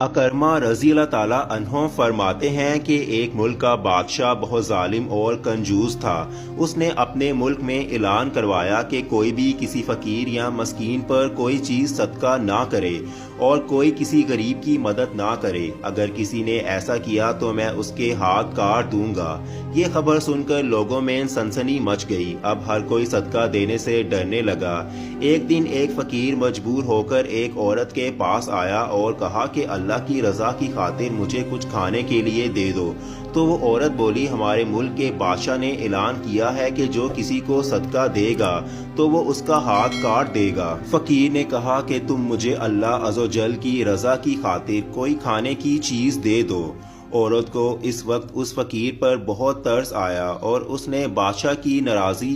اکرما رضی اللہ تعالیٰ عنہ فرماتے ہیں کہ ایک ملک کا بادشاہ بہت ظالم اور کنجوس تھا۔ اس نے اپنے ملک میں اعلان کروایا کہ کوئی بھی کسی فقیر یا مسکین پر کوئی چیز صدقہ نہ کرے اور کوئی کسی غریب کی مدد نہ کرے۔ اگر کسی نے ایسا کیا تو میں اس کے ہاتھ کاٹ دوں گا۔ یہ خبر سن کر لوگوں میں سنسنی مچ گئی۔ اب ہر کوئی صدقہ دینے سے ڈرنے لگا۔ ایک دن ایک فقیر مجبور ہو کر ایک عورت کے پاس آیا اور کہا کہ اللہ کی رضا کی خاطر مجھے کچھ کھانے کے لیے دے دو۔ تو وہ عورت بولی، ہمارے ملک کے بادشاہ نے اعلان کیا ہے کہ جو کسی کو صدقہ دے گا تو وہ اس کا ہاتھ کاٹ دے گا۔ فقیر نے کہا کہ تم مجھے اللہ عز و جل کی رضا کی خاطر کوئی کھانے کی چیز دے دو۔ عورت کو اس وقت اس فقیر پر بہت ترس آیا اور اس نے بادشاہ کی ناراضی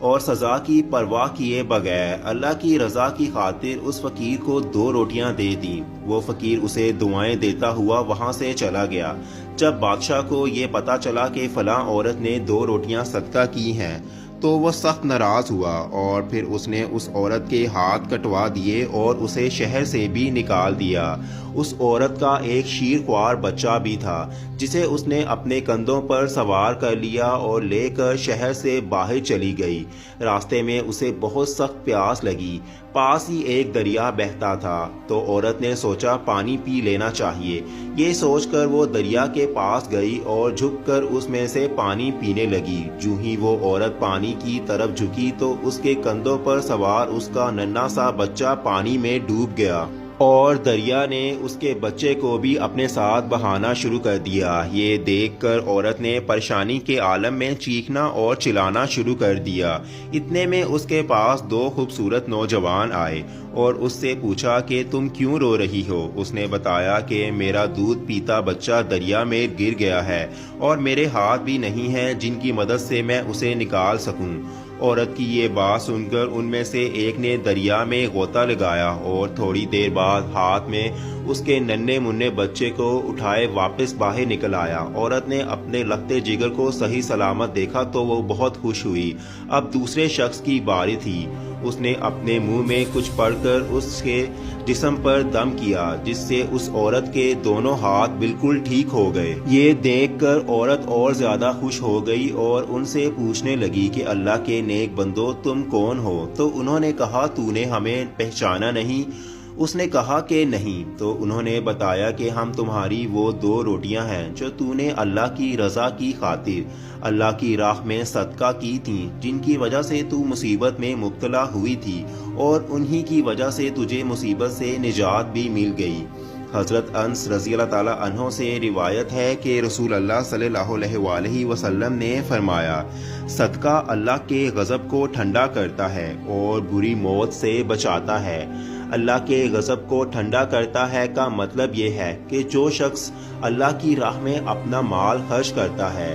اور سزا کی پرواہ کیے بغیر اللہ کی رضا کی خاطر اس فقیر کو 2 روٹیاں دے دیں۔ وہ فقیر اسے دعائیں دیتا ہوا وہاں سے چلا گیا۔ جب بادشاہ کو یہ پتا چلا کہ فلاں عورت نے 2 روٹیاں صدقہ کی ہیں تو وہ سخت ناراض ہوا اور پھر اس نے اس عورت کے ہاتھ کٹوا دیے اور اسے شہر سے بھی نکال دیا۔ اس عورت کا ایک شیرخوار بچہ بھی تھا جسے اس نے اپنے کندھوں پر سوار کر لیا اور لے کر شہر سے باہر چلی گئی۔ راستے میں اسے بہت سخت پیاس لگی۔ پاس ہی ایک دریا بہتا تھا تو عورت نے سوچا پانی پی لینا چاہیے۔ یہ سوچ کر وہ دریا کے پاس گئی اور جھک کر اس میں سے پانی پینے لگی۔ جو ہی وہ عورت پانی کی طرف جھکی تو اس کے کندھوں پر سوار اس کا ننھا سا بچہ پانی میں ڈوب گیا اور دریا نے اس کے بچے کو بھی اپنے ساتھ بہانا شروع کر دیا۔ یہ دیکھ کر عورت نے پریشانی کے عالم میں چیخنا اور چلانا شروع کر دیا۔ اتنے میں اس کے پاس 2 خوبصورت نوجوان آئے اور اس سے پوچھا کہ تم کیوں رو رہی ہو؟ اس نے بتایا کہ میرا دودھ پیتا بچہ دریا میں گر گیا ہے اور میرے ہاتھ بھی نہیں ہیں جن کی مدد سے میں اسے نکال سکوں۔ عورت کی یہ بات سن کر ان میں سے ایک نے دریا میں غوطہ لگایا اور تھوڑی دیر بعد ہاتھ میں اس کے ننھے منھے بچے کو اٹھائے واپس باہر نکل آیا۔ عورت نے اپنے لگتے جگر کو صحیح سلامت دیکھا تو وہ بہت خوش ہوئی۔ اب دوسرے شخص کی باری تھی۔ اس نے اپنے منہ میں کچھ پڑھ کر اس کے جسم پر دم کیا جس سے اس عورت کے دونوں ہاتھ بالکل ٹھیک ہو گئے۔ یہ دیکھ کر عورت اور زیادہ خوش ہو گئی اور ان سے پوچھنے لگی کہ اللہ کے نیک بندو تم کون ہو؟ تو انہوں نے کہا تو نے ہمیں پہچانا نہیں؟ اس نے کہا کہ نہیں۔ تو انہوں نے بتایا کہ ہم تمہاری وہ 2 روٹیاں ہیں جو تو نے اللہ کی رضا کی خاطر اللہ کی راہ میں صدقہ کی تھیں، جن کی وجہ سے تو مصیبت میں مبتلا ہوئی تھی اور انہی کی وجہ سے تجھے مصیبت سے نجات بھی مل گئی۔ حضرت انس رضی اللہ تعالیٰ عنہ سے روایت ہے کہ رسول اللہ صلی اللہ علیہ وآلہ وسلم نے فرمایا، صدقہ اللہ کے غضب کو ٹھنڈا کرتا ہے اور بری موت سے بچاتا ہے۔ اللہ کے غضب کو ٹھنڈا کرتا ہے کا مطلب یہ ہے کہ جو شخص اللہ کی راہ میں اپنا مال خرچ کرتا ہے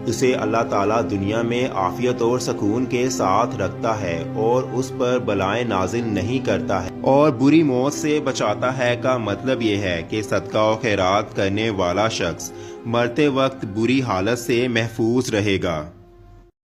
اسے اللہ تعالیٰ دنیا میں عافیت اور سکون کے ساتھ رکھتا ہے اور اس پر بلائیں نازل نہیں کرتا ہے، اور بری موت سے بچاتا ہے کا مطلب یہ ہے کہ صدقہ و خیرات کرنے والا شخص مرتے وقت بری حالت سے محفوظ رہے گا۔